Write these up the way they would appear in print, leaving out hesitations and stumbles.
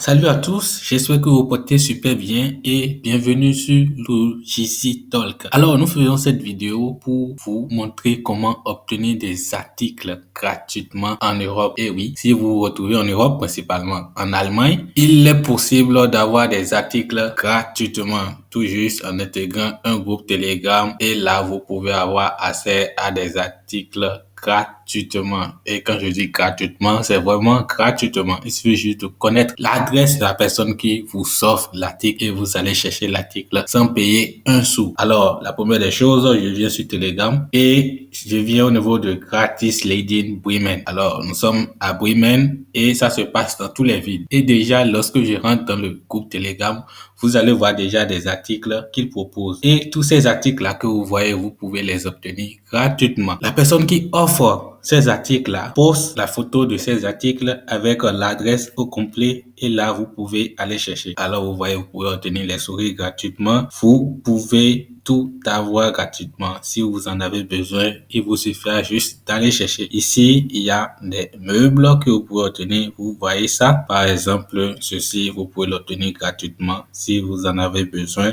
Salut à tous, j'espère que vous portez super bien et bienvenue sur le JC Talk. Alors, nous faisons cette vidéo pour vous montrer comment obtenir des articles gratuitement en Europe. Et oui, si vous vous retrouvez en Europe, principalement en Allemagne, il est possible d'avoir des articles gratuitement, tout juste en intégrant un groupe Telegram et là, vous pouvez avoir accès à des articles gratuitement. Et quand je dis gratuitement, c'est vraiment gratuitement. Il suffit juste de connaître l'adresse de la personne qui vous offre l'article et vous allez chercher l'article sans payer un sou. Alors, la première des choses, je viens sur Telegram et je viens au niveau de Gratis Lady in Bremen. Alors, nous sommes à Bremen et ça se passe dans tous les villes. Et déjà, lorsque je rentre dans le groupe Telegram, vous allez voir déjà des articles qu'il propose. Et tous ces articles-là que vous voyez, vous pouvez les obtenir gratuitement. La personne qui offre ces articles-là poste la photo de ces articles avec l'adresse au complet et là, vous pouvez aller chercher. Alors, vous voyez, vous pouvez obtenir les souris gratuitement. Vous pouvez tout avoir gratuitement. Si vous en avez besoin, il vous suffira juste d'aller chercher. Ici, il y a des meubles que vous pouvez obtenir. Vous voyez ça? Par exemple, ceci, vous pouvez l'obtenir gratuitement si vous en avez besoin.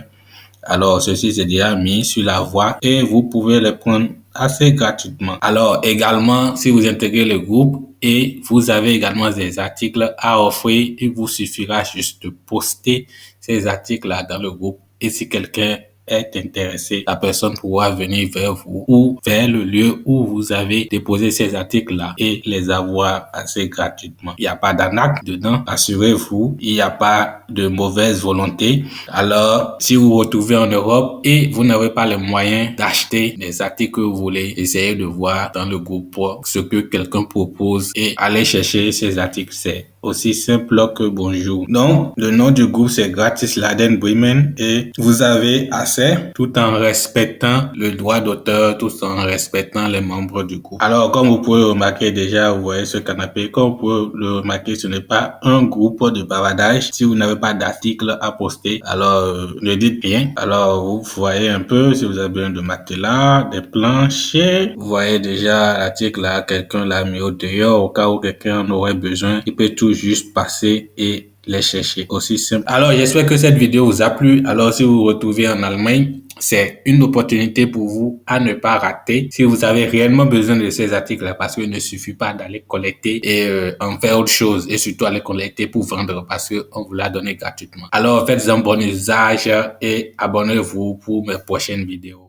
Alors, ceci c'est déjà mis sur la voie et vous pouvez les prendre assez gratuitement. Alors, également, si vous intégrez le groupe et vous avez également des articles à offrir, il vous suffira juste de poster ces articles-là dans le groupe. Et si quelqu'un est intéressé, la personne pourra venir vers vous ou vers le lieu où vous avez déposé ces articles-là et les avoir assez gratuitement. Il n'y a pas d'arnaque dedans, assurez-vous. Il n'y a pas de mauvaise volonté. Alors, si vous vous retrouvez en Europe et vous n'avez pas les moyens d'acheter les articles que vous voulez, essayez de voir dans le groupe ce que quelqu'un propose et allez chercher ces articles. C'est aussi simple que bonjour. Donc, le nom du groupe, c'est Gratis Laden Bremen et vous avez accès tout en respectant le droit d'auteur, tout en respectant les membres du groupe. Alors, comme vous pouvez remarquer déjà, vous voyez ce canapé. Comme vous pouvez le remarquer, ce n'est pas un groupe de bavardage. Si vous n'avez pas d'article à poster, alors ne dites rien. Alors, vous voyez un peu si vous avez besoin de matelas, des planchers. Vous voyez déjà l'article là, quelqu'un l'a mis au dehors au cas où quelqu'un en aurait besoin. Il peut tout juste passer et les chercher. Aussi simple. Alors, j'espère que cette vidéo vous a plu. Alors, si vous vous retrouvez en Allemagne, c'est une opportunité pour vous à ne pas rater si vous avez réellement besoin de ces articles parce qu'il ne suffit pas d'aller collecter et en faire autre chose et surtout aller collecter pour vendre parce qu'on vous l'a donné gratuitement. Alors, faites un bon usage et abonnez-vous pour mes prochaines vidéos.